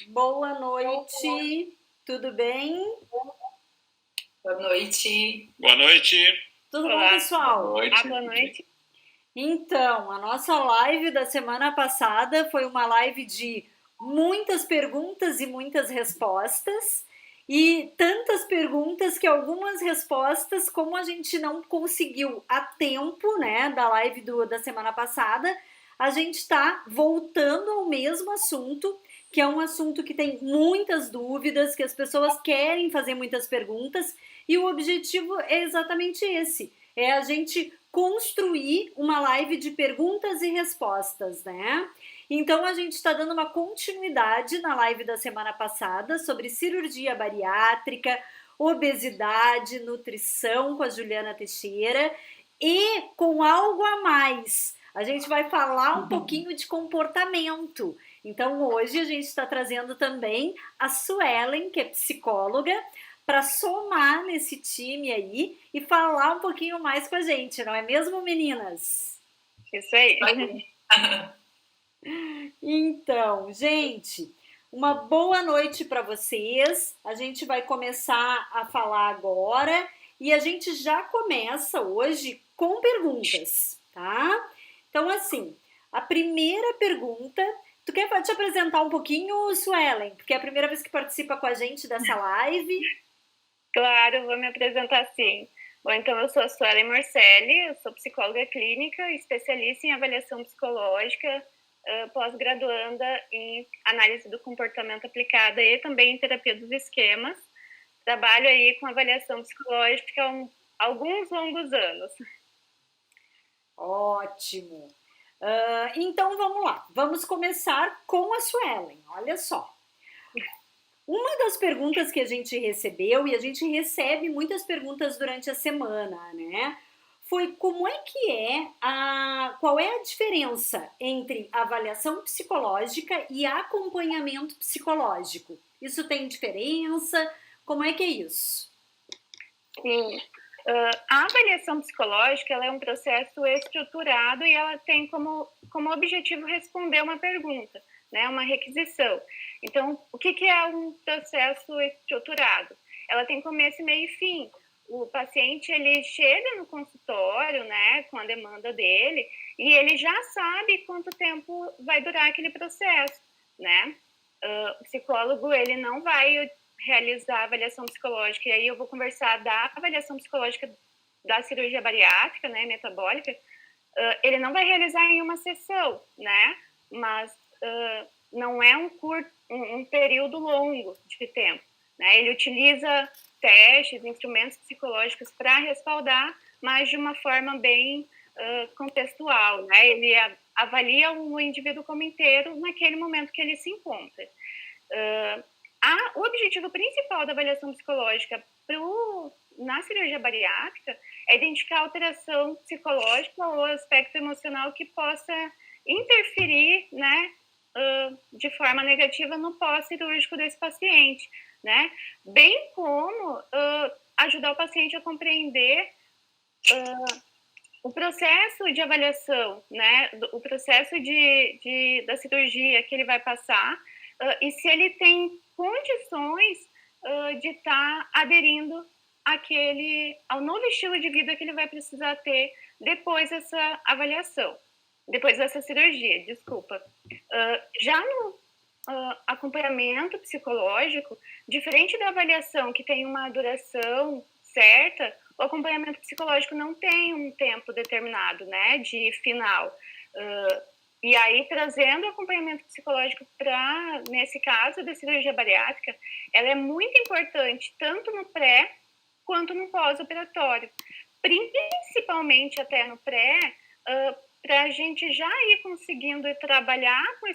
Boa noite, tudo bem? Boa noite. Boa noite. Tudo Olá. bom, pessoal? Boa noite. Boa noite. Então, a nossa live da semana passada foi uma live de muitas perguntas e muitas respostas. E tantas perguntas que algumas respostas, como a gente não conseguiu a tempo, né, da live da semana passada, a gente está voltando ao mesmo assunto, que é um assunto que tem muitas dúvidas, que as pessoas querem fazer muitas perguntas, e o objetivo é exatamente esse, é a gente construir uma live de perguntas e respostas, né? Então a gente está dando uma continuidade na live da semana passada sobre cirurgia bariátrica, obesidade, nutrição com a Juliana Teixeira e com algo a mais. A gente vai falar um pouquinho de comportamento. Então hoje a gente está trazendo também a Suelen, que é psicóloga, para somar nesse time aí e falar um pouquinho mais com a gente, não é mesmo, meninas? Isso aí. Então, gente, uma boa noite para vocês. A gente vai começar a falar agora e a gente já começa hoje com perguntas, tá? Então, assim, a primeira pergunta. Tu quer te apresentar um pouquinho, Suelen? Porque é a primeira vez que participa com a gente dessa live. Claro, vou me apresentar sim. Bom, então eu sou a Suelen Morcelli, eu sou psicóloga clínica, especialista em avaliação psicológica, pós-graduanda em análise do comportamento aplicada e também em terapia dos esquemas. Trabalho aí com avaliação psicológica há alguns longos anos. Ótimo! Então vamos lá, vamos começar com a Suelen, olha só. Uma das perguntas que a gente recebeu, e a gente recebe muitas perguntas durante a semana, né? Foi qual é a diferença entre avaliação psicológica e acompanhamento psicológico? Isso tem diferença? Como é que é isso? Sim. A avaliação psicológica ela é um processo estruturado e ela tem como objetivo responder uma pergunta, né? Uma requisição. Então, o que é um processo estruturado? Ela tem começo, meio e fim. O paciente ele chega no consultório, né, com a demanda dele, e ele já sabe quanto tempo vai durar aquele processo, né? O psicólogo ele não vai realizar a avaliação psicológica, e aí eu vou conversar da avaliação psicológica da cirurgia bariátrica, né, metabólica. Ele não vai realizar em uma sessão, né, mas não é um período longo de tempo, né? Ele utiliza testes, instrumentos psicológicos para respaldar, mas de uma forma bem contextual, né? Ele avalia o indivíduo como inteiro naquele momento que ele se encontra. O objetivo principal da avaliação psicológica na cirurgia bariátrica é identificar alteração psicológica ou aspecto emocional que possa interferir, né, de forma negativa no pós-cirúrgico desse paciente, né? Bem como ajudar o paciente a compreender o processo de avaliação, né? O processo da cirurgia que ele vai passar e se ele tem condições de estar aderindo ao novo estilo de vida que ele vai precisar ter depois dessa avaliação, depois dessa cirurgia, desculpa. Já no acompanhamento psicológico, diferente da avaliação que tem uma duração certa, o acompanhamento psicológico não tem um tempo determinado, né, de final. E aí, trazendo o acompanhamento psicológico para, nesse caso da cirurgia bariátrica, ela é muito importante, tanto no pré quanto no pós-operatório. Principalmente até no pré, para a gente já ir conseguindo trabalhar com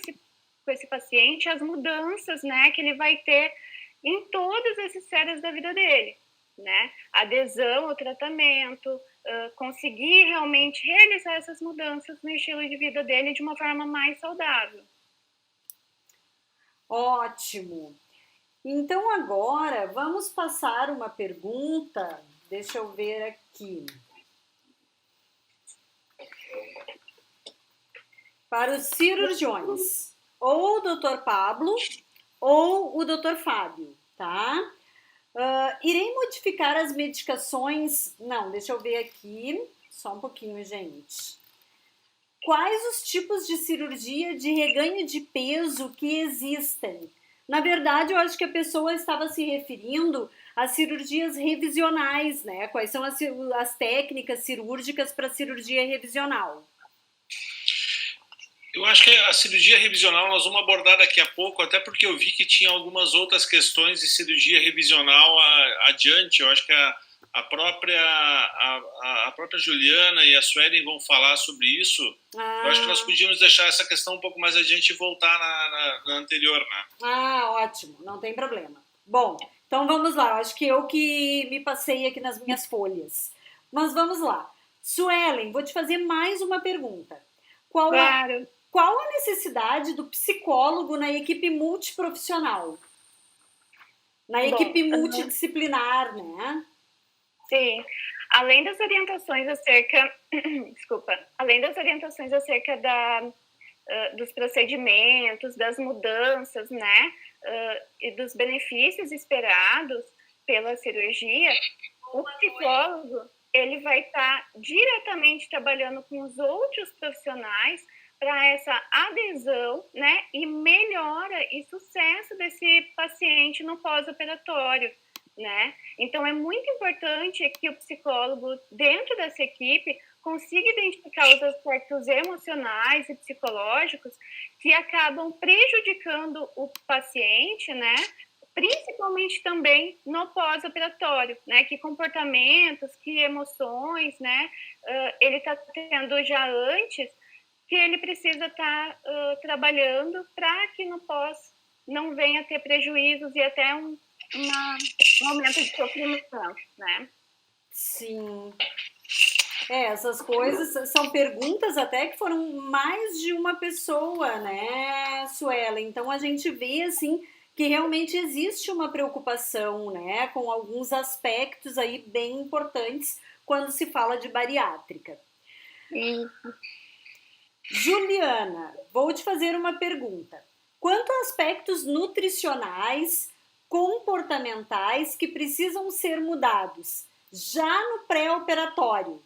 esse paciente as mudanças, né, que ele vai ter em todas as esferas da vida dele, né? Adesão ao tratamento, conseguir realmente realizar essas mudanças no estilo de vida dele de uma forma mais saudável. Ótimo! Então agora vamos passar uma pergunta, deixa eu ver aqui. Para os cirurgiões, ou o Dr. Pablo ou o Dr. Fábio, tá? Irei modificar as medicações. Não, deixa eu ver aqui. Só um pouquinho, gente. Quais os tipos de cirurgia de reganho de peso que existem? Na verdade, eu acho que a pessoa estava se referindo às cirurgias revisionais, né? Quais são as técnicas cirúrgicas para cirurgia revisional? Eu acho que a cirurgia revisional nós vamos abordar daqui a pouco, até porque eu vi que tinha algumas outras questões de cirurgia revisional adiante. Eu acho que a própria Juliana e a Suelen vão falar sobre isso. Eu acho que nós podíamos deixar essa questão um pouco mais adiante e voltar na anterior, né? Ótimo, não tem problema. Bom, então vamos lá. Acho que eu que me passei aqui nas minhas folhas. Mas vamos lá. Suelen, vou te fazer mais uma pergunta. Qual a necessidade do psicólogo na equipe multiprofissional? Na equipe multidisciplinar, né? Sim. Além das orientações acerca, dos procedimentos, das mudanças, né, e dos benefícios esperados pela cirurgia, o psicólogo ele vai estar diretamente trabalhando com os outros profissionais para essa adesão, né, e melhora e sucesso desse paciente no pós-operatório, né? Então é muito importante que o psicólogo dentro dessa equipe consiga identificar os aspectos emocionais e psicológicos que acabam prejudicando o paciente, né? Principalmente também no pós-operatório, né? Que comportamentos, que emoções, né? Ele está tendo já antes que ele precisa estar trabalhando para que no pós não venha a ter prejuízos e até um momento de sofrimento, né? Sim. Essas coisas são perguntas até que foram mais de uma pessoa, né, Suela? Então a gente vê, assim, que realmente existe uma preocupação, né, com alguns aspectos aí bem importantes quando se fala de bariátrica. Juliana, vou te fazer uma pergunta. Quanto a aspectos nutricionais, comportamentais que precisam ser mudados já no pré-operatório?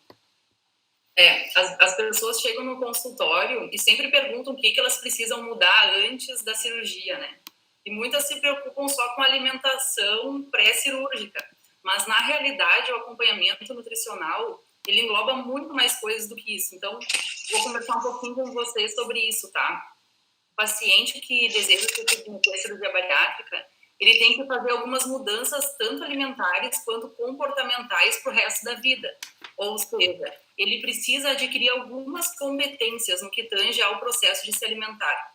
As pessoas chegam no consultório e sempre perguntam o que elas precisam mudar antes da cirurgia, né? E muitas se preocupam só com a alimentação pré-cirúrgica, mas na realidade o acompanhamento nutricional ele engloba muito mais coisas do que isso. Então, vou conversar um pouquinho com vocês sobre isso, tá? O paciente que deseja ter cirurgia bariátrica, ele tem que fazer algumas mudanças tanto alimentares quanto comportamentais para o resto da vida. Ou seja, ele precisa adquirir algumas competências no que tange ao processo de se alimentar.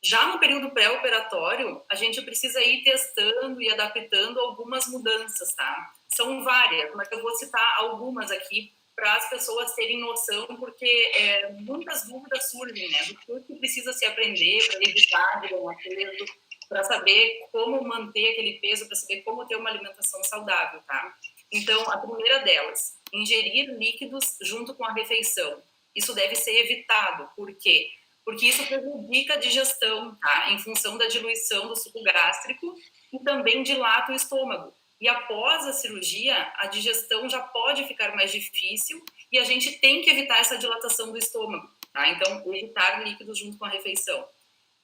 Já no período pré-operatório, a gente precisa ir testando e adaptando algumas mudanças, tá? São várias, mas eu vou citar algumas aqui para as pessoas terem noção, porque muitas dúvidas surgem, né? Do que precisa se aprender para evitar de ganhar peso, para saber como manter aquele peso, para saber como ter uma alimentação saudável, tá? Então, a primeira delas, ingerir líquidos junto com a refeição. Isso deve ser evitado. Por quê? Porque isso prejudica a digestão, tá? Em função da diluição do suco gástrico e também dilata o estômago. E após a cirurgia, a digestão já pode ficar mais difícil e a gente tem que evitar essa dilatação do estômago, tá? Então, evitar líquidos junto com a refeição.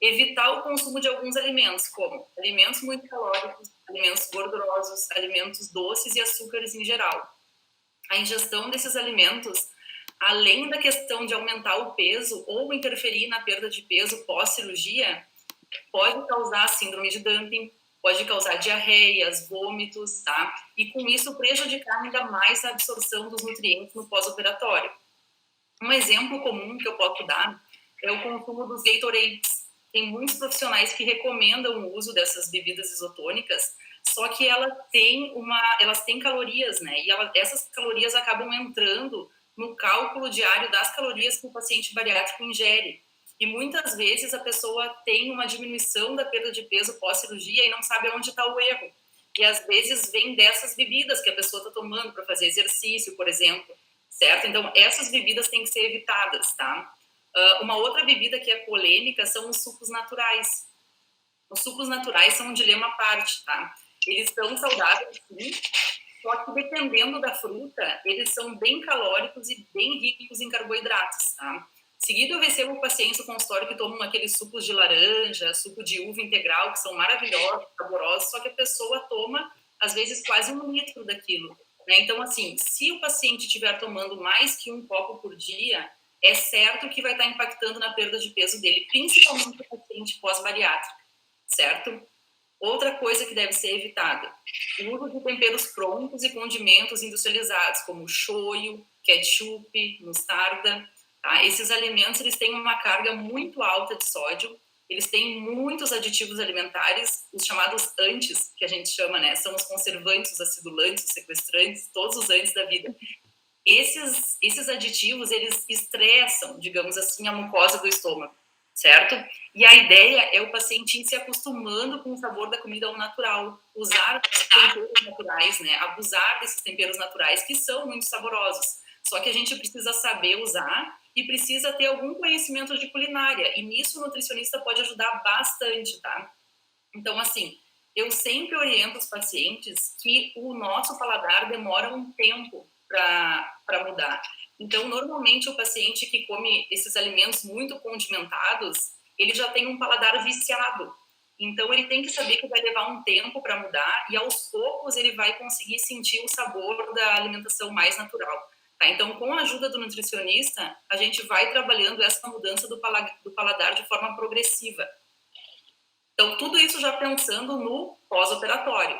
Evitar o consumo de alguns alimentos, como alimentos muito calóricos, alimentos gordurosos, alimentos doces e açúcares em geral. A ingestão desses alimentos, além da questão de aumentar o peso ou interferir na perda de peso pós-cirurgia, pode causar síndrome de dumping, pode causar diarreias, vômitos, tá? E com isso prejudicar ainda mais a absorção dos nutrientes no pós-operatório. Um exemplo comum que eu posso dar é o consumo dos Gatorades. Tem muitos profissionais que recomendam o uso dessas bebidas isotônicas, só que elas têm calorias, né? E essas calorias acabam entrando no cálculo diário das calorias que o paciente bariátrico ingere. E muitas vezes a pessoa tem uma diminuição da perda de peso pós-cirurgia e não sabe onde está o erro. E às vezes vem dessas bebidas que a pessoa está tomando para fazer exercício, por exemplo, certo? Então, essas bebidas têm que ser evitadas, tá? Uma outra bebida que é polêmica são os sucos naturais. Os sucos naturais são um dilema à parte, tá? Eles são saudáveis, sim, só que dependendo da fruta, eles são bem calóricos e bem ricos em carboidratos, tá? Seguido, eu recebo pacientes no consultório que tomam aqueles sucos de laranja, suco de uva integral, que são maravilhosos, saborosos, só que a pessoa toma, às vezes, quase 1 litro daquilo, né? Então, assim, se o paciente estiver tomando mais que 1 copo por dia, é certo que vai estar impactando na perda de peso dele, principalmente o paciente pós-bariátrico, certo? Outra coisa que deve ser evitada, o uso de temperos prontos e condimentos industrializados, como shoyu, ketchup, mostarda. Tá? Esses alimentos eles têm uma carga muito alta de sódio, eles têm muitos aditivos alimentares, os chamados antes, que a gente chama, né? São os conservantes, os acidulantes, os sequestrantes, todos os antes da vida. Esses aditivos, eles estressam, digamos assim, a mucosa do estômago, certo? E a ideia é o paciente ir se acostumando com o sabor da comida ao natural, usar temperos naturais, né? Abusar desses temperos naturais, que são muito saborosos. Só que a gente precisa saber usar e precisa ter algum conhecimento de culinária. E nisso o nutricionista pode ajudar bastante, tá? Então, assim, eu sempre oriento os pacientes que o nosso paladar demora um tempo para mudar. Então, normalmente, o paciente que come esses alimentos muito condimentados, ele já tem um paladar viciado. Então, ele tem que saber que vai levar um tempo para mudar e, aos poucos, ele vai conseguir sentir o sabor da alimentação mais natural. Tá? Então, com a ajuda do nutricionista, a gente vai trabalhando essa mudança do paladar de forma progressiva. Então, tudo isso já pensando no pós-operatório.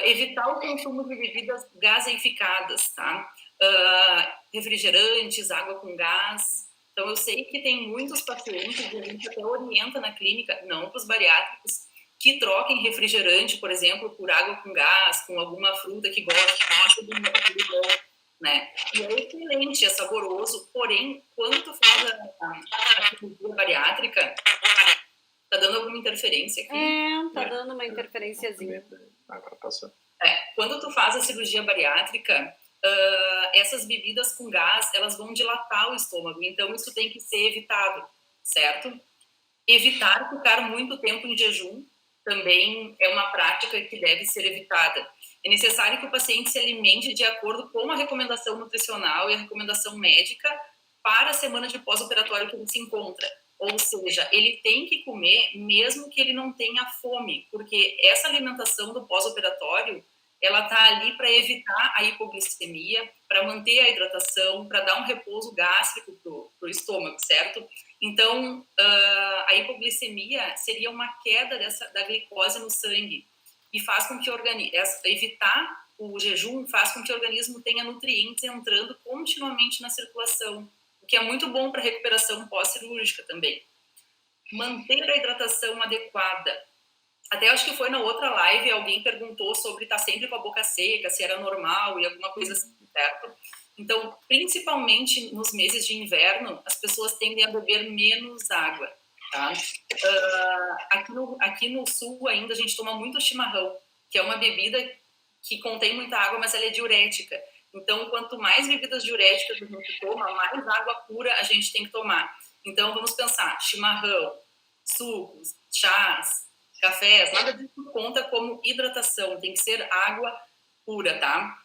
Evitar o consumo de bebidas gaseificadas, tá? Refrigerantes, água com gás. Então, eu sei que tem muitos pacientes, e a gente até orienta na clínica, não para os bariátricos, que troquem refrigerante, por exemplo, por água com gás, com alguma fruta que gosta de bom, né? E é excelente, é saboroso, porém, quando tu faz a cirurgia bariátrica, tá dando alguma interferência aqui? Tá dando uma interferenciazinha. Agora passou. Quando tu faz a cirurgia bariátrica, essas bebidas com gás, elas vão dilatar o estômago, então isso tem que ser evitado, certo? Evitar ficar muito tempo em jejum também é uma prática que deve ser evitada. É necessário que o paciente se alimente de acordo com a recomendação nutricional e a recomendação médica para a semana de pós-operatório que ele se encontra. Ou seja, ele tem que comer mesmo que ele não tenha fome, porque essa alimentação do pós-operatório, ela está ali para evitar a hipoglicemia, para manter a hidratação, para dar um repouso gástrico para o estômago, certo? Então, a hipoglicemia seria uma queda da glicose no sangue e faz com que evitar o jejum faz com que o organismo tenha nutrientes entrando continuamente na circulação, o que é muito bom para a recuperação pós-cirúrgica também. Manter a hidratação adequada. Até acho que foi na outra live, alguém perguntou sobre estar sempre com a boca seca, se era normal e alguma coisa assim, certo? Então, principalmente nos meses de inverno, as pessoas tendem a beber menos água, tá? Aqui no sul ainda a gente toma muito chimarrão, que é uma bebida que contém muita água, mas ela é diurética. Então, quanto mais bebidas diuréticas a gente toma, mais água pura a gente tem que tomar. Então, vamos pensar, chimarrão, sucos, chás, cafés, nada disso conta como hidratação, tem que ser água pura, tá?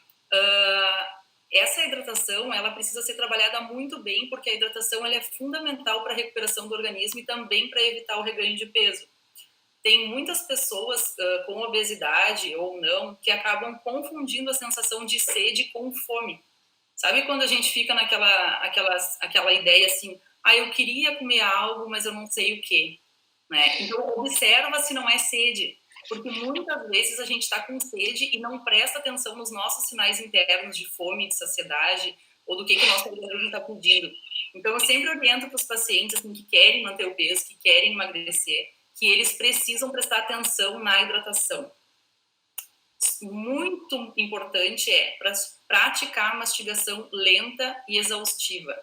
Essa hidratação, ela precisa ser trabalhada muito bem, porque a hidratação ela é fundamental para a recuperação do organismo e também para evitar o reganho de peso. Tem muitas pessoas com obesidade ou não que acabam confundindo a sensação de sede com fome. Sabe quando a gente fica aquela ideia assim, eu queria comer algo, mas eu não sei o quê, né? Então, observa se não é sede, porque muitas vezes a gente está com sede e não presta atenção nos nossos sinais internos de fome, de saciedade, ou do que o nosso organismo está pedindo. Então, eu sempre oriento para os pacientes assim, que querem manter o peso, que querem emagrecer, que eles precisam prestar atenção na hidratação. Muito importante praticar a mastigação lenta e exaustiva.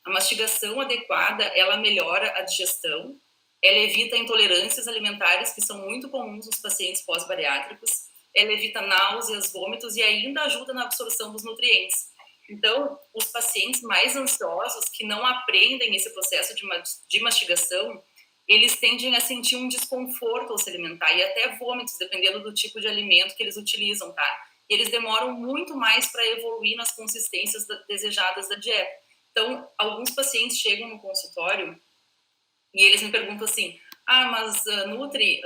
A mastigação adequada, ela melhora a digestão, ela evita intolerâncias alimentares que são muito comuns nos pacientes pós-bariátricos, ela evita náuseas, vômitos e ainda ajuda na absorção dos nutrientes. Então, os pacientes mais ansiosos que não aprendem esse processo de mastigação, eles tendem a sentir um desconforto ao se alimentar e até vômitos, dependendo do tipo de alimento que eles utilizam, tá? E eles demoram muito mais para evoluir nas consistências desejadas da dieta. Então, alguns pacientes chegam no consultório e eles me perguntam assim: mas Nutri,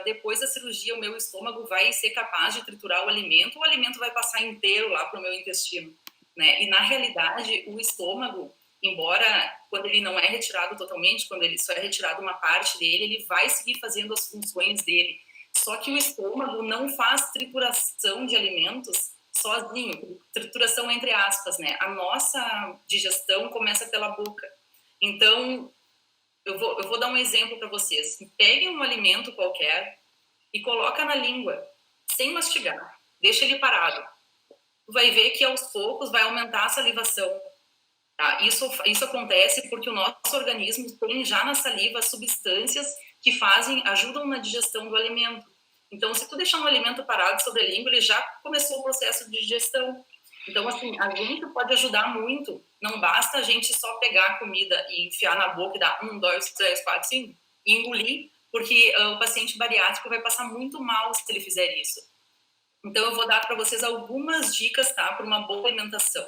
depois da cirurgia o meu estômago vai ser capaz de triturar o alimento ou o alimento vai passar inteiro lá para o meu intestino? Né? E na realidade, o estômago, embora quando ele não é retirado totalmente, quando ele só é retirado uma parte dele, ele vai seguir fazendo as funções dele. Só que o estômago não faz trituração de alimentos sozinho, trituração entre aspas, né? A nossa digestão começa pela boca. Então, eu vou dar um exemplo para vocês. Peguem um alimento qualquer e coloca na língua, sem mastigar. Deixa ele parado. Tu vai ver que aos poucos vai aumentar a salivação. Tá? Isso acontece porque o nosso organismo tem já na saliva substâncias que ajudam na digestão do alimento. Então, se tu deixar um alimento parado sobre a língua, ele já começou o processo de digestão. Então, assim, a gente pode ajudar muito. Não basta a gente só pegar a comida e enfiar na boca e dar 1, 2, 3, 4, 5 e engolir, porque o paciente bariátrico vai passar muito mal se ele fizer isso. Então, eu vou dar para vocês algumas dicas, tá? Para uma boa alimentação,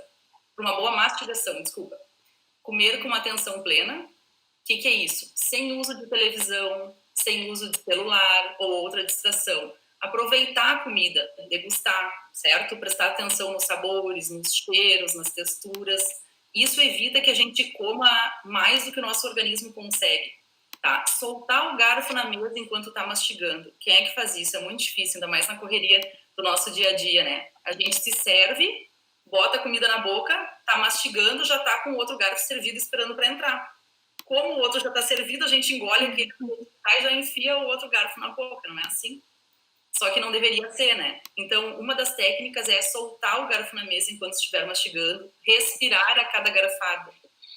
para uma boa mastigação, desculpa. Comer com atenção plena. O que é isso? Sem uso de televisão, sem uso de celular ou outra distração. Aproveitar a comida, degustar, certo? Prestar atenção nos sabores, nos cheiros, nas texturas. Isso evita que a gente coma mais do que o nosso organismo consegue. Tá? Soltar o garfo na mesa enquanto está mastigando. Quem é que faz isso? É muito difícil, ainda mais na correria do nosso dia a dia, né? A gente se serve, bota a comida na boca, tá mastigando, já tá com o outro garfo servido esperando para entrar. Como o outro já tá servido, a gente engole aquele e já enfia o outro garfo na boca, não é assim? Só que não deveria ser, né? Então, uma das técnicas é soltar o garfo na mesa enquanto estiver mastigando, respirar a cada garfada.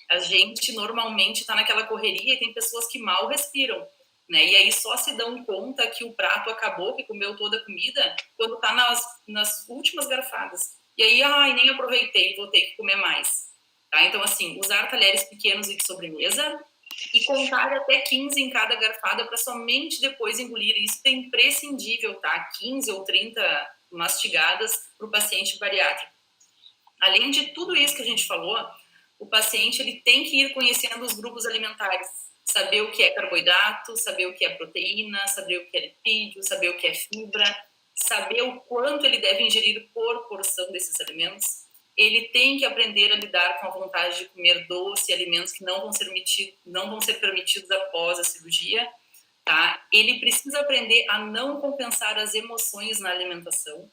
A gente normalmente está naquela correria e tem pessoas que mal respiram, né? E aí só se dão conta que o prato acabou, que comeu toda a comida, quando está nas últimas garfadas. E aí, nem aproveitei, vou ter que comer mais. Tá? Então, assim, usar talheres pequenos e de sobremesa e contar até 15 em cada garfada para somente depois engolir. Isso é imprescindível, tá? 15 ou 30 mastigadas para o paciente bariátrico. Além de tudo isso que a gente falou, o paciente ele tem que ir conhecendo os grupos alimentares, saber o que é carboidrato, saber o que é proteína, saber o que é lipídio, saber o que é fibra, saber o quanto ele deve ingerir por porção desses alimentos. Ele tem que aprender a lidar com a vontade de comer doce, alimentos que não vão ser permitidos após a cirurgia. Tá? Ele precisa aprender a não compensar as emoções na alimentação,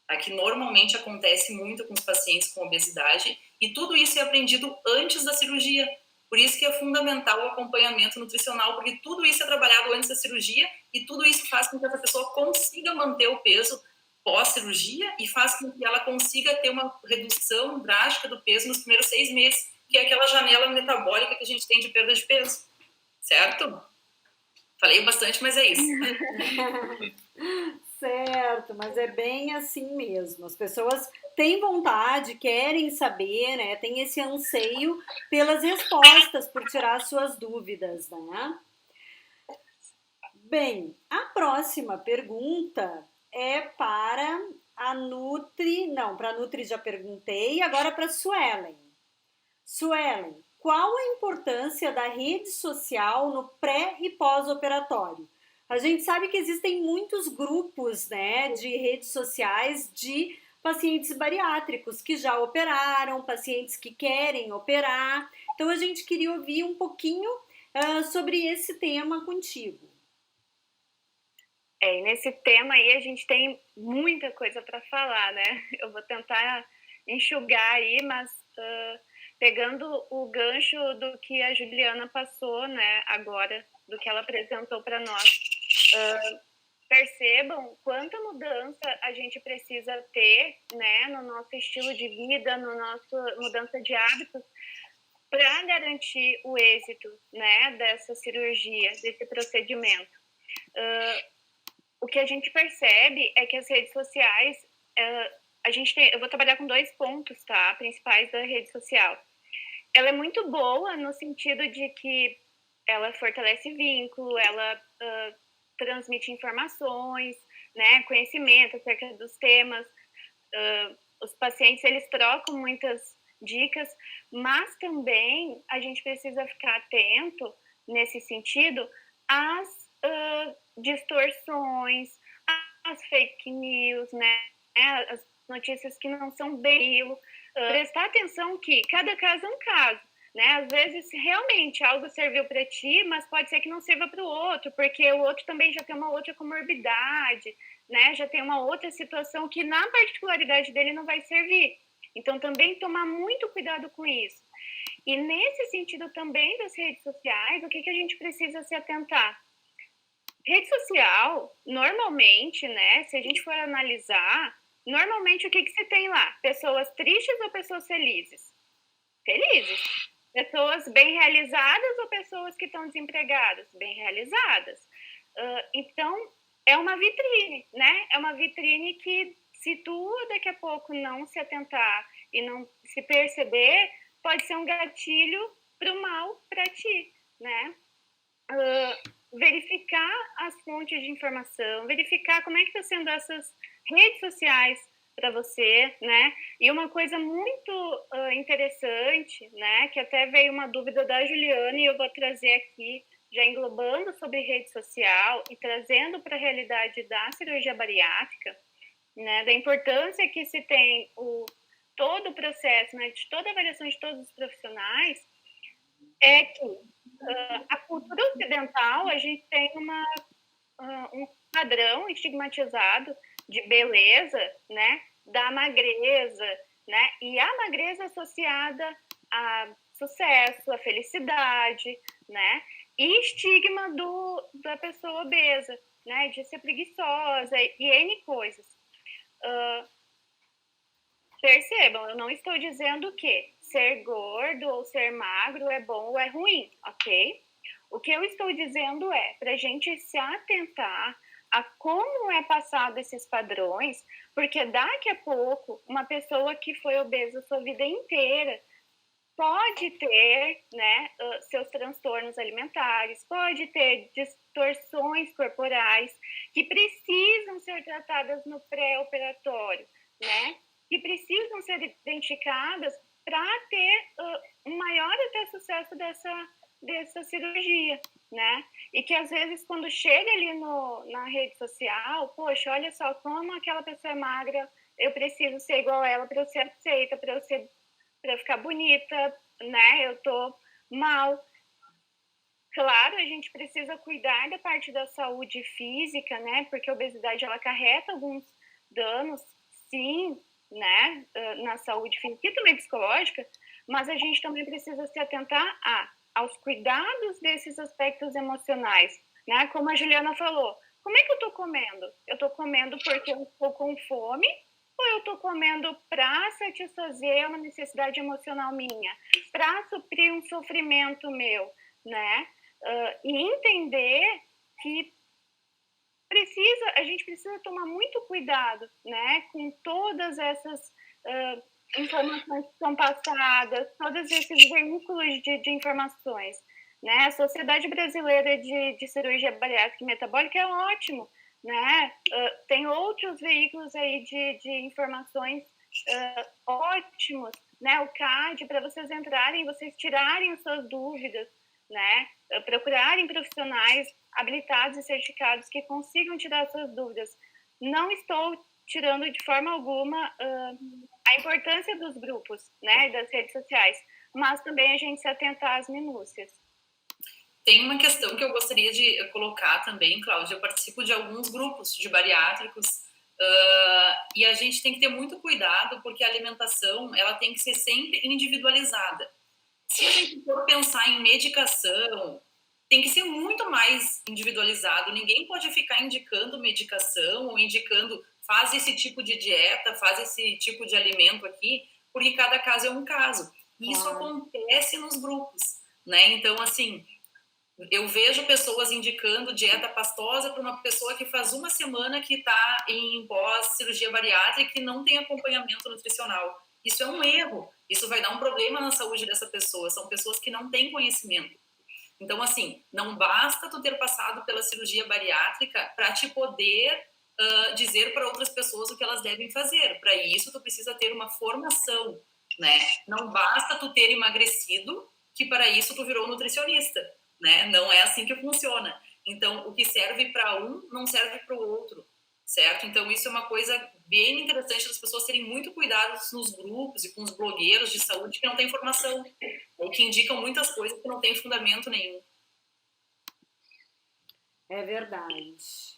tá? Que normalmente acontece muito com os pacientes com obesidade, e tudo isso é aprendido antes da cirurgia. Por isso que é fundamental o acompanhamento nutricional, porque tudo isso é trabalhado antes da cirurgia e tudo isso faz com que essa pessoa consiga manter o peso pós-cirurgia e faz com que ela consiga ter uma redução drástica do peso nos primeiros 6 meses, que é aquela janela metabólica que a gente tem de perda de peso. Certo? Falei bastante, mas é isso. Certo, mas é bem assim mesmo. As pessoas têm vontade, querem saber, né? Tem esse anseio pelas respostas, por tirar suas dúvidas, né? Bem, a próxima pergunta é para a Nutri. Não, para a Nutri já perguntei, agora para a Suelen. Suelen, qual a importância da rede social no pré e pós-operatório? A gente sabe que existem muitos grupos, né, de redes sociais de pacientes bariátricos que já operaram, pacientes que querem operar. Então, a gente queria ouvir um pouquinho sobre esse tema contigo. E nesse tema aí a gente tem muita coisa para falar, né? Eu vou tentar enxugar aí, mas pegando o gancho do que a Juliana passou, né, agora, do que ela apresentou para nós. Percebam quanta mudança a gente precisa ter, né, no nosso estilo de vida, no nosso mudança de hábitos, para garantir o êxito, né, dessa cirurgia, desse procedimento. O que a gente percebe é que as redes sociais, eu vou trabalhar com 2 pontos, tá, principais da rede social. Ela é muito boa no sentido de que ela fortalece vínculo, ela transmite informações, né, conhecimento acerca dos temas. Os pacientes, eles trocam muitas dicas, mas também a gente precisa ficar atento, nesse sentido, às distorções, às fake news, né, as notícias que não são bem aquilo. Prestar atenção que cada caso é um caso, né? Às vezes, realmente, algo serviu para ti, mas pode ser que não sirva para o outro, porque o outro também já tem uma outra comorbidade, né? Já tem uma outra situação que, na particularidade dele, não vai servir. Então, também tomar muito cuidado com isso. E, nesse sentido também das redes sociais, o que a gente precisa se atentar? Rede social, normalmente, né? Se a gente for analisar, normalmente o que você tem lá? Pessoas tristes ou pessoas felizes? Felizes. Pessoas bem realizadas ou pessoas que estão desempregadas? Bem realizadas. Então, é uma vitrine, né? É uma vitrine que, se tu daqui a pouco não se atentar e não se perceber, pode ser um gatilho para o mal para ti, né? Verificar as fontes de informação, verificar como é que está sendo essas redes sociais para você, né? E uma coisa muito interessante, né? Que até veio uma dúvida da Juliana e eu vou trazer aqui, já englobando sobre rede social e trazendo para a realidade da cirurgia bariátrica, né? Da importância que se tem todo o processo, né? De toda a avaliação de todos os profissionais, é que a cultura ocidental, a gente tem um padrão estigmatizado de beleza, né, da magreza, né, e a magreza associada a sucesso, a felicidade, né, e estigma da pessoa obesa, né, de ser preguiçosa e N coisas. Percebam, eu não estou dizendo que ser gordo ou ser magro é bom ou é ruim, ok? O que eu estou dizendo é para a gente se atentar a como é passado esses padrões, porque daqui a pouco uma pessoa que foi obesa a sua vida inteira pode ter, né, seus transtornos alimentares, pode ter distorções corporais que precisam ser tratadas no pré-operatório, né? Que precisam ser identificadas para ter um maior até sucesso dessa cirurgia, né? E que às vezes quando chega ali na rede social, poxa, olha só como aquela pessoa é magra, eu preciso ser igual a ela para eu ser aceita, para eu ficar bonita, né? Eu tô mal. Claro, a gente precisa cuidar da parte da saúde física, né? Porque a obesidade ela acarreta alguns danos, sim, né? Na saúde física e também psicológica, mas a gente também precisa se atentar aos cuidados desses aspectos emocionais, né? Como a Juliana falou, como é que eu tô comendo? Eu tô comendo porque eu estou com fome ou eu tô comendo para satisfazer uma necessidade emocional minha, para suprir um sofrimento meu, né? E entender que a gente precisa tomar muito cuidado, né, com todas essas informações que são passadas, todos esses veículos de informações, né? A Sociedade Brasileira de Cirurgia Bariátrica e Metabólica é ótimo, né? Tem outros veículos aí de informações ótimos, né? O CAD, para vocês entrarem, vocês tirarem as suas dúvidas, né? Procurarem profissionais habilitados e certificados que consigam tirar suas dúvidas. Não estou tirando de forma alguma a importância dos grupos, né, das redes sociais, mas também a gente se atentar às minúcias. Tem uma questão que eu gostaria de colocar também, Cláudia. Eu participo de alguns grupos de bariátricos e a gente tem que ter muito cuidado porque a alimentação ela tem que ser sempre individualizada. Se a gente for pensar em medicação, tem que ser muito mais individualizado. Ninguém pode ficar indicando medicação ou indicando faz esse tipo de dieta, faz esse tipo de alimento aqui, porque cada caso é um caso. E isso acontece nos grupos, né? Então, assim, eu vejo pessoas indicando dieta pastosa para uma pessoa que faz uma semana que está em pós-cirurgia bariátrica e não tem acompanhamento nutricional. Isso é um erro. Isso vai dar um problema na saúde dessa pessoa. São pessoas que não têm conhecimento. Então, assim, não basta tu ter passado pela cirurgia bariátrica para te poder dizer para outras pessoas o que elas devem fazer. Para isso, tu precisa ter uma formação, né? Não basta tu ter emagrecido, que para isso tu virou nutricionista, né? Não é assim que funciona. Então, o que serve para um não serve para o outro, certo? Então, isso é uma coisa bem interessante das pessoas terem muito cuidado nos grupos e com os blogueiros de saúde que não têm informação, ou que indicam muitas coisas que não têm fundamento nenhum. É verdade.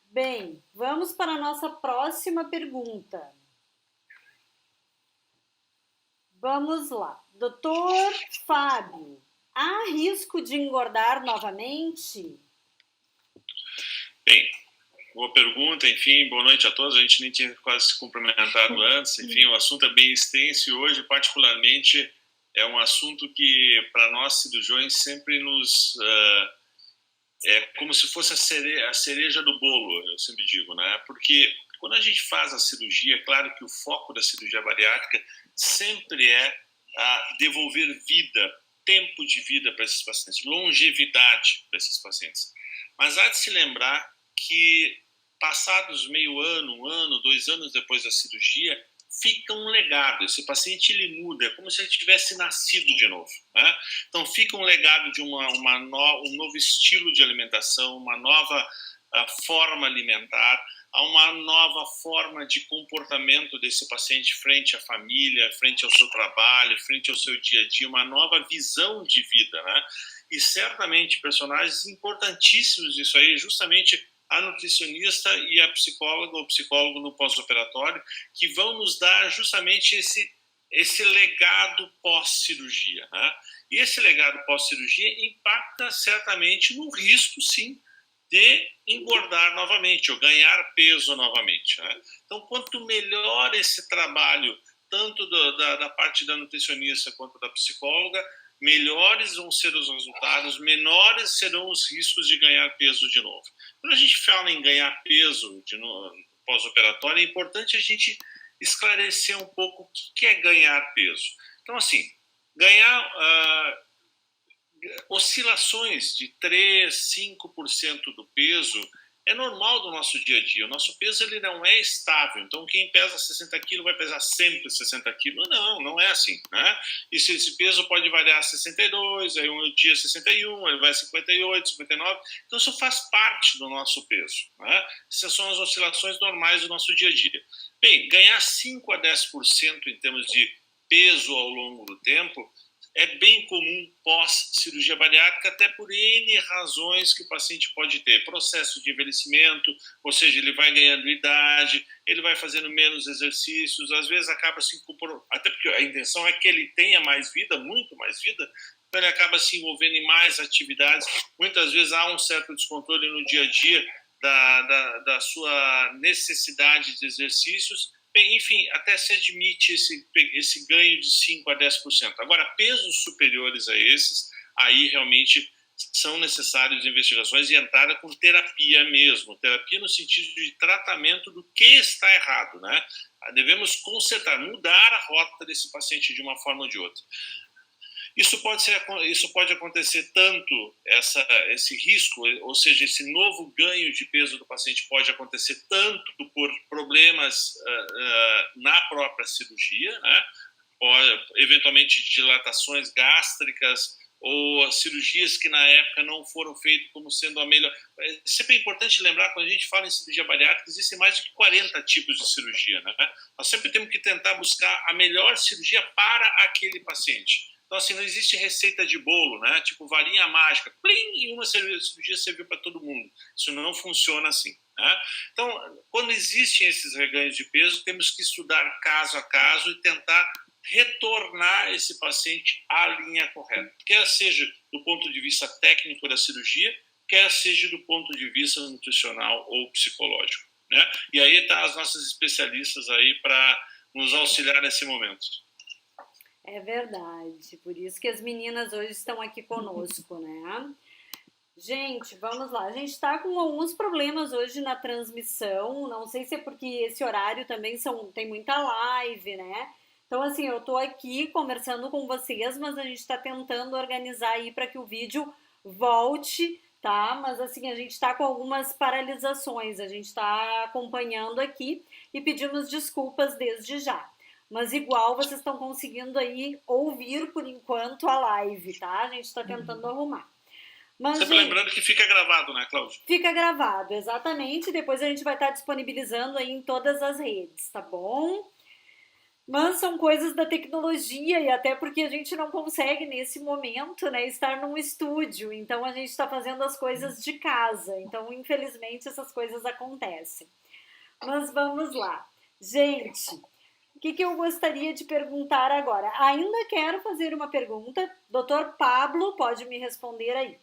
Bem, vamos para a nossa próxima pergunta. Vamos lá. Doutor Fábio, há risco de engordar novamente? Bem, boa pergunta, enfim, boa noite a todos. A gente nem tinha quase se cumprimentado antes. Enfim, o assunto é bem extenso e hoje, particularmente, é um assunto que, para nós cirurgiões, sempre nos... é como se fosse a cereja do bolo, eu sempre digo, né? Porque quando a gente faz a cirurgia, é claro que o foco da cirurgia bariátrica sempre é devolver vida, tempo de vida para esses pacientes, longevidade para esses pacientes. Mas há de se lembrar que, passados meio ano, 1 ano, 2 anos depois da cirurgia, fica um legado. Esse paciente ele muda, é como se ele tivesse nascido de novo, né? Então fica um legado de um novo estilo de alimentação, uma nova forma alimentar, uma nova forma de comportamento desse paciente frente à família, frente ao seu trabalho, frente ao seu dia a dia, uma nova visão de vida, né? E certamente personagens importantíssimos disso aí, justamente a nutricionista e a psicóloga ou psicólogo no pós-operatório, que vão nos dar justamente esse legado pós-cirurgia, né? E esse legado pós-cirurgia impacta certamente no risco, sim, de engordar novamente ou ganhar peso novamente, né? Então, quanto melhor esse trabalho, tanto da parte da nutricionista quanto da psicóloga, melhores vão ser os resultados, menores serão os riscos de ganhar peso de novo. Quando a gente fala em ganhar peso de novo, pós-operatório, é importante a gente esclarecer um pouco o que é ganhar peso. Então, assim, ganhar oscilações de 3%, 5% do peso é normal do nosso dia a dia. O nosso peso ele não é estável. Então, quem pesa 60 quilos vai pesar sempre 60 quilos. Não é assim, né? E esse peso pode variar a 62, aí um dia 61, ele vai a 58, 59. Então, isso faz parte do nosso peso, né? Essas são as oscilações normais do nosso dia a dia. Bem, ganhar 5 a 10% em termos de peso ao longo do tempo é bem comum pós-cirurgia bariátrica, até por N razões que o paciente pode ter. Processo de envelhecimento, ou seja, ele vai ganhando idade, ele vai fazendo menos exercícios, às vezes acaba se incorporando, até porque a intenção é que ele tenha mais vida, muito mais vida, então ele acaba se envolvendo em mais atividades. Muitas vezes há um certo descontrole no dia a dia da sua necessidade de exercícios. Bem, enfim, até se admite esse ganho de 5% a 10%. Agora, pesos superiores a esses, aí realmente são necessárias investigações e entrada com terapia mesmo. Terapia no sentido de tratamento do que está errado, né? Devemos consertar, mudar a rota desse paciente de uma forma ou de outra. Isso pode acontecer tanto, esse risco, ou seja, esse novo ganho de peso do paciente pode acontecer tanto por problemas na própria cirurgia, né? Eventualmente dilatações gástricas ou cirurgias que na época não foram feitas como sendo a melhor. Sempre é importante lembrar, quando a gente fala em cirurgia bariátrica, existem mais de 40 tipos de cirurgia, né? Nós sempre temos que tentar buscar a melhor cirurgia para aquele paciente. Então, assim, não existe receita de bolo, né? Tipo, varinha mágica, plim, e uma cirurgia serviu para todo mundo. Isso não funciona assim, né? Então, quando existem esses reganhos de peso, temos que estudar caso a caso e tentar retornar esse paciente à linha correta. Quer seja do ponto de vista técnico da cirurgia, quer seja do ponto de vista nutricional ou psicológico, né? E aí estão as nossas especialistas aí para nos auxiliar nesse momento. É verdade, por isso que as meninas hoje estão aqui conosco, né? Gente, vamos lá. A gente está com alguns problemas hoje na transmissão. Não sei se é porque esse horário também tem muita live, né? Então, assim, eu tô aqui conversando com vocês, mas a gente está tentando organizar aí para que o vídeo volte, tá? Mas, assim, a gente está com algumas paralisações, a gente está acompanhando aqui e pedimos desculpas desde já. Mas, igual, vocês estão conseguindo aí ouvir, por enquanto, a live, tá? A gente está tentando arrumar. Mas, sempre gente, lembrando que fica gravado, né, Cláudio? fica gravado, exatamente. Depois a gente vai estar disponibilizando aí em todas as redes, tá bom? Mas são coisas da tecnologia e até porque a gente não consegue nesse momento, né, estar num estúdio. Então a gente está fazendo as coisas de casa. Então, infelizmente, essas coisas acontecem. Mas vamos lá. Gente, o que eu gostaria de perguntar agora? Ainda quero fazer uma pergunta. Doutor Pablo pode me responder aí.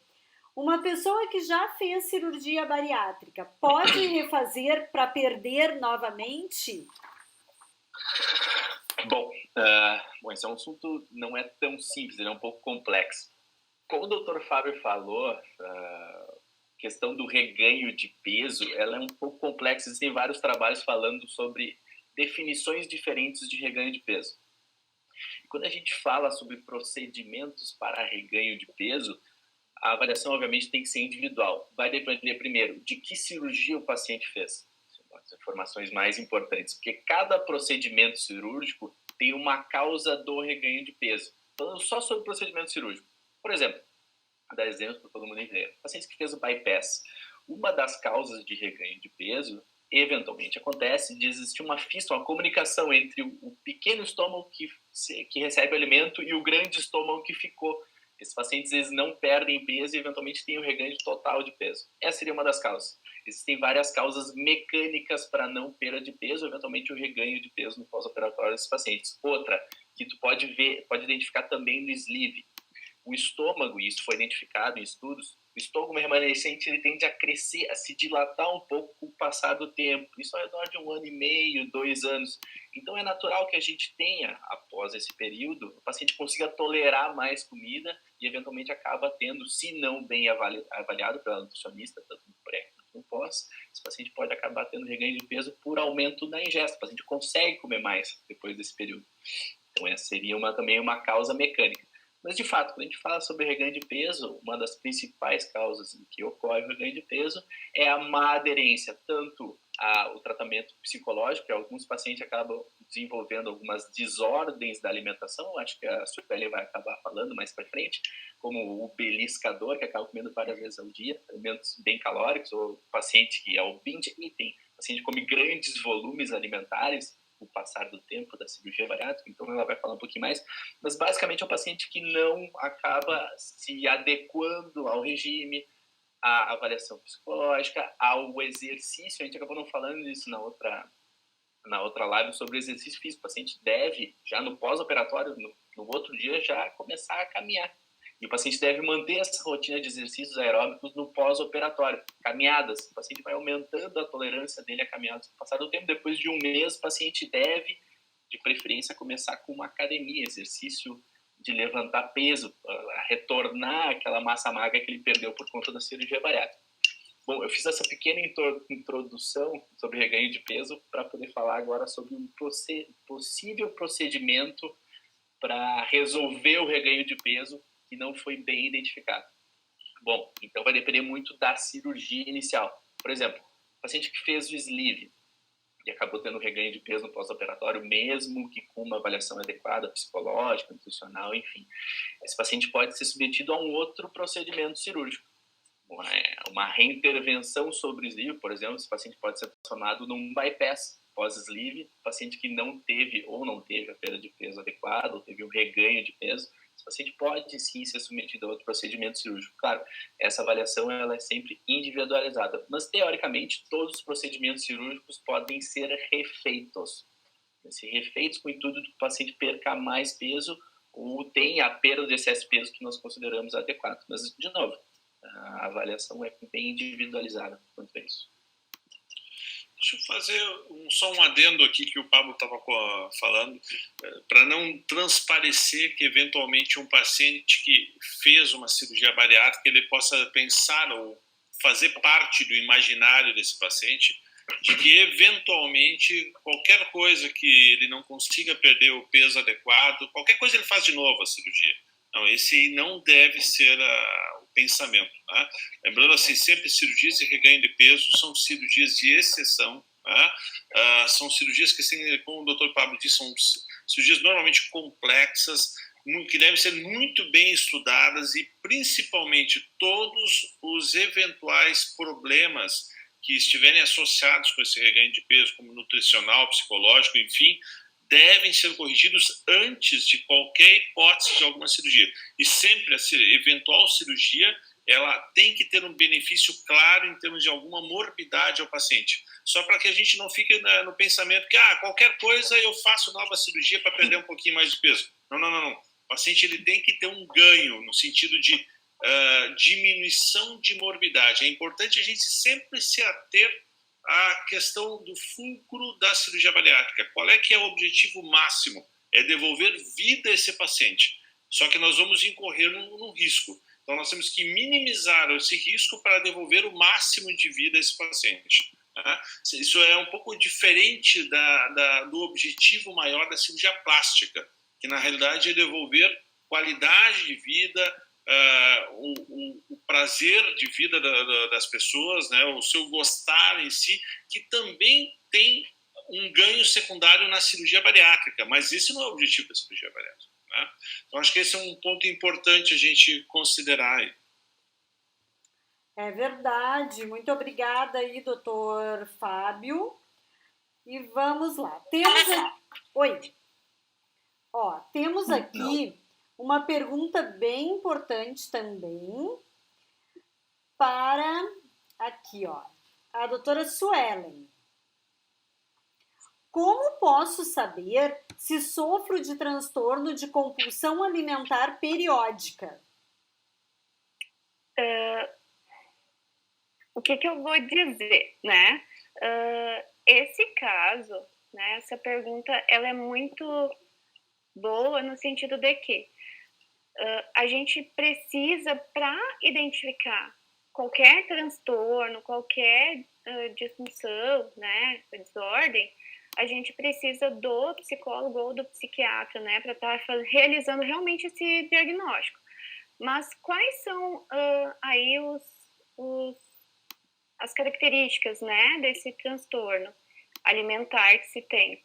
Uma pessoa que já fez cirurgia bariátrica pode refazer para perder novamente? Bom, esse é um assunto não é tão simples, ele é um pouco complexo. Como o Dr. Fábio falou, a questão do reganho de peso, ela é um pouco complexa. Existem vários trabalhos falando sobre definições diferentes de reganho de peso. Quando a gente fala sobre procedimentos para reganho de peso, a avaliação, obviamente, tem que ser individual. Vai depender, primeiro, de que cirurgia o paciente fez. As informações mais importantes, porque cada procedimento cirúrgico tem uma causa do reganho de peso. Falando só sobre o procedimento cirúrgico. Por exemplo, vou dar exemplo para todo mundo entender. O paciente que fez o bypass, uma das causas de reganho de peso, eventualmente acontece de existir uma fístula, uma comunicação entre o pequeno estômago que recebe o alimento e o grande estômago que ficou. Esses pacientes eles não perdem peso e eventualmente têm o reganho total de peso. Essa seria uma das causas. Existem várias causas mecânicas para não perda de peso, eventualmente o reganho de peso no pós-operatório desses pacientes. Outra, que tu pode identificar também no sleeve. O estômago, e isso foi identificado em estudos, o estômago remanescente ele tende a crescer, a se dilatar um pouco com o passar do tempo. Isso ao redor de 1 ano e meio, 2 anos. Então é natural que a gente tenha, após esse período, o paciente consiga tolerar mais comida e eventualmente acaba tendo, se não bem avaliado pela nutricionista, tanto no pré quanto no pós, esse paciente pode acabar tendo reganho de peso por aumento da ingesta. O paciente consegue comer mais depois desse período. Então essa seria também uma causa mecânica. Mas, de fato, quando a gente fala sobre reganho de peso, uma das principais causas em que ocorre o reganho de peso é a má aderência, tanto ao tratamento psicológico, que alguns pacientes acabam desenvolvendo algumas desordens da alimentação, acho que a Sueli vai acabar falando mais para frente, como o beliscador, que acaba comendo várias vezes ao dia, alimentos bem calóricos, ou o paciente que é o binge eating, o paciente come grandes volumes alimentares, o passar do tempo da cirurgia bariátrica, então ela vai falar um pouquinho mais, mas basicamente é um paciente que não acaba se adequando ao regime, à avaliação psicológica, ao exercício. A gente acabou não falando disso na outra live sobre exercício físico. O paciente deve, já no pós-operatório, no outro dia, já começar a caminhar. E o paciente deve manter essa rotina de exercícios aeróbicos no pós-operatório. Caminhadas, o paciente vai aumentando a tolerância dele a caminhadas. Com o passar do tempo, depois de 1 mês, o paciente deve, de preferência, começar com uma academia, exercício de levantar peso, a retornar aquela massa magra que ele perdeu por conta da cirurgia bariátrica. Bom, eu fiz essa pequena introdução sobre reganho de peso para poder falar agora sobre um possível procedimento para resolver o reganho de peso que não foi bem identificado. Bom, então vai depender muito da cirurgia inicial. Por exemplo, o paciente que fez o sleeve e acabou tendo reganho de peso no pós-operatório, mesmo que com uma avaliação adequada, psicológica, nutricional, enfim. Esse paciente pode ser submetido a um outro procedimento cirúrgico. Uma reintervenção sobre o sleeve, por exemplo, esse paciente pode ser transformado num bypass pós-sleeve, paciente que não teve a perda de peso adequada, ou teve um reganho de peso, esse paciente pode sim ser submetido a outro procedimento cirúrgico. Claro, essa avaliação ela é sempre individualizada, mas teoricamente todos os procedimentos cirúrgicos podem ser refeitos. Refeitos com o intuito de que o paciente perca mais peso ou tenha a perda de excesso de peso que nós consideramos adequado. Mas, de novo, a avaliação é bem individualizada quanto a isso. Deixa eu fazer só um adendo aqui que o Pablo estava falando, para não transparecer que eventualmente um paciente que fez uma cirurgia bariátrica ele possa pensar ou fazer parte do imaginário desse paciente de que eventualmente qualquer coisa que ele não consiga perder o peso adequado, qualquer coisa ele faz de novo a cirurgia. Não, esse não deve ser o pensamento. Né? Lembrando assim, sempre cirurgias de reganho de peso são cirurgias de exceção. Né? São cirurgias que, assim, como o Dr. Pablo disse, são cirurgias normalmente complexas, que devem ser muito bem estudadas e principalmente todos os eventuais problemas que estiverem associados com esse reganho de peso, como nutricional, psicológico, enfim, devem ser corrigidos antes de qualquer hipótese de alguma cirurgia. E sempre a eventual cirurgia, ela tem que ter um benefício claro em termos de alguma morbidade ao paciente. Só para que a gente não fique no pensamento que qualquer coisa eu faço nova cirurgia para perder um pouquinho mais de peso. Não. O paciente ele tem que ter um ganho no sentido de diminuição de morbidade. É importante a gente sempre se ater à questão do fulcro da cirurgia bariátrica. Qual é que é o objetivo máximo? É devolver vida a esse paciente. Só que nós vamos incorrer num risco. Então, nós temos que minimizar esse risco para devolver o máximo de vida a esse paciente. Tá? Isso é um pouco diferente do objetivo maior da cirurgia plástica, que na realidade é devolver qualidade de vida, o prazer de vida das pessoas, né, o seu gostar em si, que também tem um ganho secundário na cirurgia bariátrica, mas esse não é o objetivo da cirurgia bariátrica. Né? Então, acho que esse é um ponto importante a gente considerar aí. É verdade. Muito obrigada aí, doutor Fábio. E vamos lá. Oi. Temos aqui uma pergunta bem importante também para a doutora Suelen. Como posso saber se sofro de transtorno de compulsão alimentar periódica? O que eu vou dizer, né? Esse caso, né, essa pergunta, ela é muito boa no sentido de que a gente precisa, para identificar qualquer transtorno, qualquer disfunção, né, desordem, a gente precisa do psicólogo ou do psiquiatra, né, para estar realizando realmente esse diagnóstico. Mas quais são aí as características, né, desse transtorno alimentar que se tem?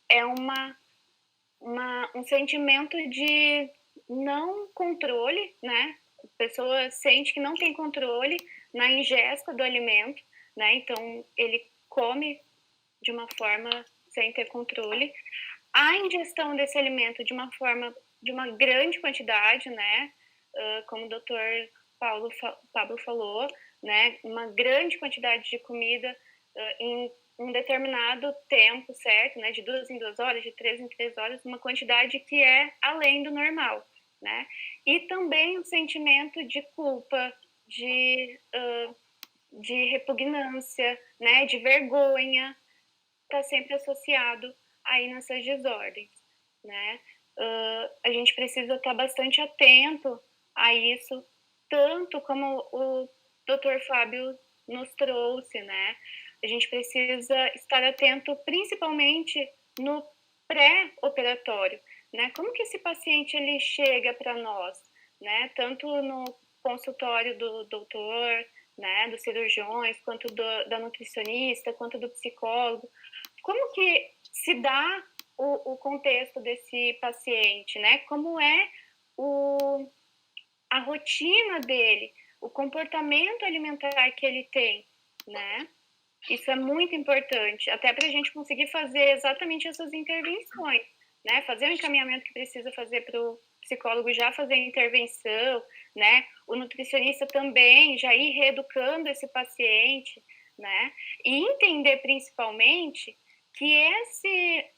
É um sentimento de não controle, né? A pessoa sente que não tem controle na ingesta do alimento, né? Então, ele come de uma forma sem ter controle. A ingestão desse alimento de uma grande quantidade, né? Como o doutor Pablo falou, né? Uma grande quantidade de comida em um determinado tempo, certo? Né? De 2 em 2 horas, de 3 em 3 horas, uma quantidade que é além do normal, né? E também um sentimento de culpa, de repugnância, né? De vergonha, está sempre associado aí nessas desordens, né? A gente precisa estar bastante atento a isso, tanto como o Dr. Fábio nos trouxe, né? A gente precisa estar atento principalmente no pré-operatório, né? Como que esse paciente ele chega para nós, né? Tanto no consultório do doutor, né? Dos cirurgiões, quanto da nutricionista, quanto do psicólogo. Como que se dá o contexto desse paciente, né? Como é a rotina dele, o comportamento alimentar que ele tem, né? Isso é muito importante, até para a gente conseguir fazer exatamente essas intervenções, né? Fazer o encaminhamento que precisa fazer para o psicólogo já fazer a intervenção, né? O nutricionista também já ir reeducando esse paciente, né? E entender principalmente que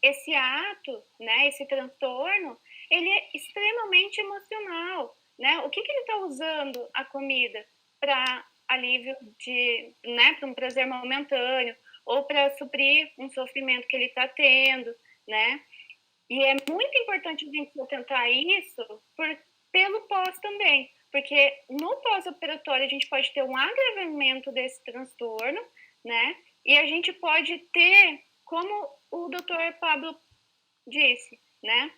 esse ato, né? Esse transtorno, ele é extremamente emocional, né? O que ele está usando a comida para alívio né, para um prazer momentâneo ou para suprir um sofrimento que ele está tendo, né? E é muito importante a gente atentar isso pelo pós também, porque no pós-operatório a gente pode ter um agravamento desse transtorno, né? E a gente pode ter, como o Dr. Pablo disse, né?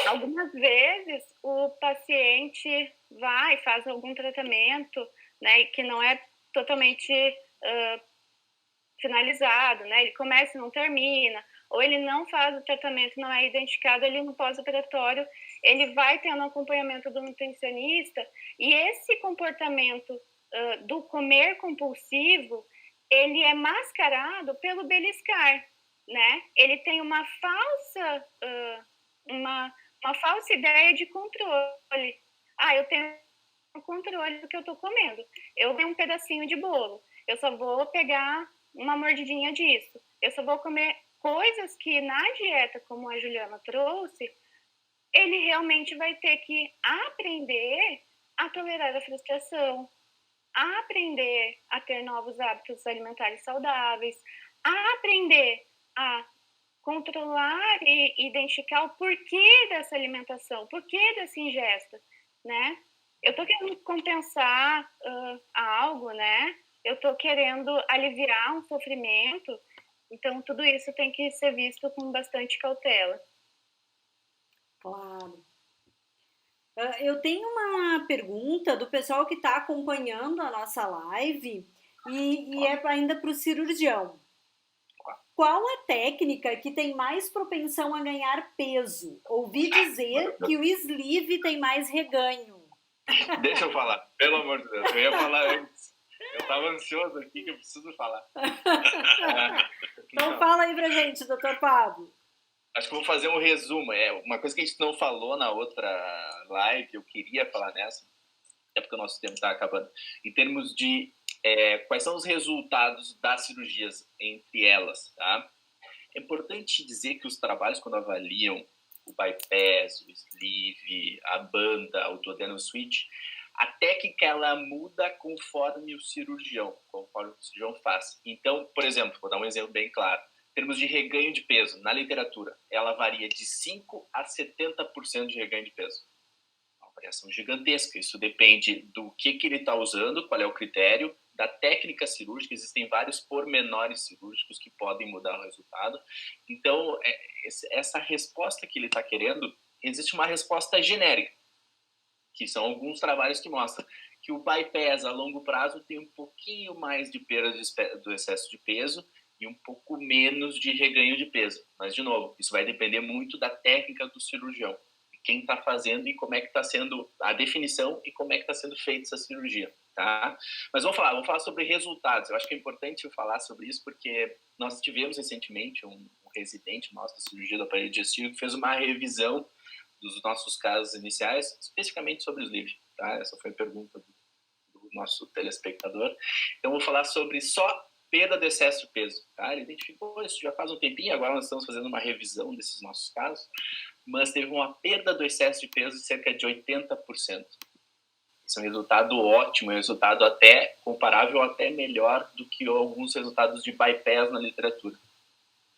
Algumas vezes o paciente vai, faz algum tratamento, né, que não é totalmente finalizado, né? Ele começa e não termina, ou ele não faz o tratamento, não é identificado, ele no pós-operatório, ele vai tendo acompanhamento do nutricionista, e esse comportamento do comer compulsivo, ele é mascarado pelo beliscar, né? Ele tem uma falsa ideia de controle. Eu tenho controle do que eu estou comendo. Eu tenho um pedacinho de bolo, eu só vou pegar uma mordidinha disso. Eu só vou comer coisas que na dieta, como a Juliana trouxe, ele realmente vai ter que aprender a tolerar a frustração, a aprender a ter novos hábitos alimentares saudáveis, a aprender a controlar e identificar o porquê dessa alimentação, o porquê dessa ingesta, né? Eu estou querendo compensar algo, né? Eu estou querendo aliviar um sofrimento, então tudo isso tem que ser visto com bastante cautela. Claro. Eu tenho uma pergunta do pessoal que está acompanhando a nossa live e é ainda para o cirurgião. Qual a técnica que tem mais propensão a ganhar peso? Ouvi dizer que o sleeve tem mais reganho. Deixa eu falar, pelo amor de Deus. Eu ia falar antes. Eu estava ansioso aqui que eu preciso falar. Então fala aí pra gente, Dr. Pablo. Acho que eu vou fazer um resumo. Uma coisa que a gente não falou na outra live, eu queria falar nessa, até porque o nosso tempo está acabando, em termos de quais são os resultados das cirurgias entre elas, tá? É importante dizer que os trabalhos, quando avaliam o bypass, o sleeve, a banda, o duodenal switch, a técnica ela muda conforme o cirurgião faz. Então, por exemplo, vou dar um exemplo bem claro. Em termos de reganho de peso, na literatura, ela varia de 5% a 70% de reganho de peso. Uma variação gigantesca. Isso depende do que ele está usando, qual é o critério, da técnica cirúrgica. Existem vários pormenores cirúrgicos que podem mudar o resultado. Então, essa resposta que ele está querendo, existe uma resposta genérica, que são alguns trabalhos que mostram que o bypass a longo prazo tem um pouquinho mais de perda do excesso de peso e um pouco menos de reganho de peso. Mas, de novo, isso vai depender muito da técnica do cirurgião, de quem está fazendo e como é que está sendo a definição e como é que está sendo feita essa cirurgia, tá? Mas vamos falar sobre resultados. Eu acho que é importante eu falar sobre isso porque nós tivemos recentemente um residente nosso da cirurgia do aparelho digestivo que fez uma revisão dos nossos casos iniciais, especificamente sobre o sleeve, tá? Essa foi a pergunta do nosso telespectador. Então, vou falar sobre só perda do excesso de peso, tá? Ele identificou isso já faz um tempinho, agora nós estamos fazendo uma revisão desses nossos casos, mas teve uma perda do excesso de peso de cerca de 80%. Isso é um resultado ótimo, é um resultado até comparável, até melhor do que alguns resultados de bypass na literatura.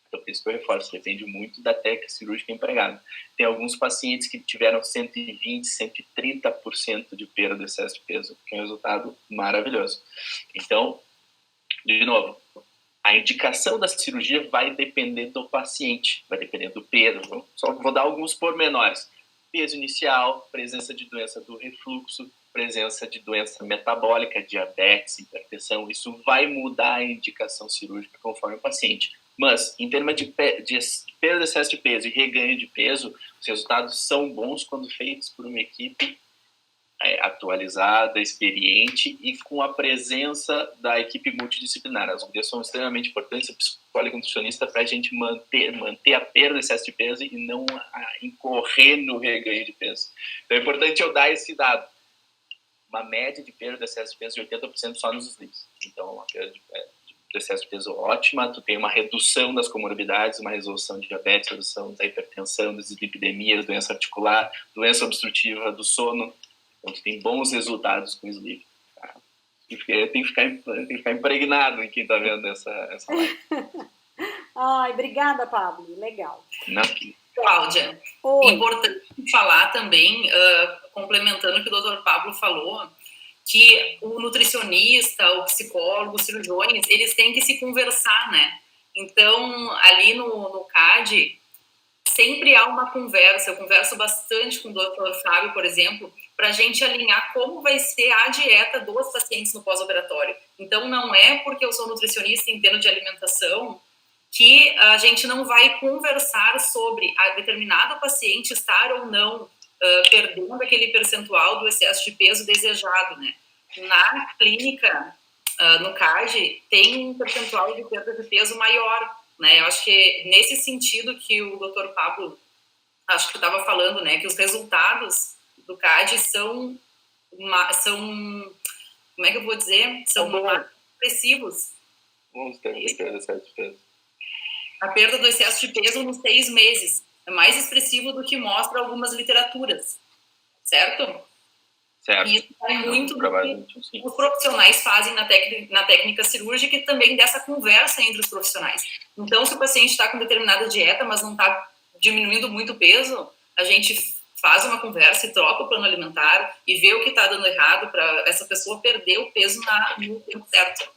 Então, por isso que eu reforço, depende muito da técnica cirúrgica empregada. Tem alguns pacientes que tiveram 120%, 130% de perda do excesso de peso, que é um resultado maravilhoso. Então, de novo, a indicação da cirurgia vai depender do paciente, vai depender do peso. Só vou dar alguns pormenores. Peso inicial, presença de doença do refluxo, presença de doença metabólica, diabetes, hipertensão. Isso vai mudar a indicação cirúrgica conforme o paciente. Mas, em termos de perda de excesso de peso e reganho de peso, os resultados são bons quando feitos por uma equipe atualizada, experiente e com a presença da equipe multidisciplinar. As mulheres são extremamente importantes, o psicólogo e nutricionista, para a gente manter a perda de excesso de peso e não incorrer no reganho de peso. Então, é importante eu dar esse dado. Uma média de perda de excesso de peso de 80% só nos sleeves. Então, uma perda de excesso de peso ótima, tu tem uma redução das comorbidades, uma resolução de diabetes, redução da hipertensão, das dislipidemias, doença articular, doença obstrutiva do sono. Então, tu tem bons resultados com o sleeve. Tá? Tem que ficar impregnado em quem está vendo essa live. Ai, obrigada, Pablo. Legal. Não. Cláudia, Oi. Importante falar também, complementando o que o Dr. Pablo falou, que o nutricionista, o psicólogo, os cirurgiões, eles têm que se conversar, né? Então, ali no CAD, sempre há uma conversa. Eu converso bastante com o Dr. Fábio, por exemplo, para a gente alinhar como vai ser a dieta dos pacientes no pós-operatório. Então, não é porque eu sou nutricionista e entendo de alimentação que a gente não vai conversar sobre a determinado paciente estar ou não perdendo aquele percentual do excesso de peso desejado, né? Na clínica, no CAD, tem um percentual de perda de peso maior, né? Eu acho que nesse sentido que o Dr. Pablo, acho que estava falando, né? Que os resultados do CAD são como é que eu vou dizer? São mais expressivos. Vamos ter de perda de excesso de peso. A perda do excesso de peso nos 6 meses é mais expressivo do que mostra algumas literaturas, certo? Certo. E isso é muito do que os profissionais fazem na técnica cirúrgica e também dessa conversa entre os profissionais. Então, se o paciente está com determinada dieta, mas não está diminuindo muito o peso, a gente faz uma conversa e troca o plano alimentar e vê o que está dando errado para essa pessoa perder o peso no tempo certo.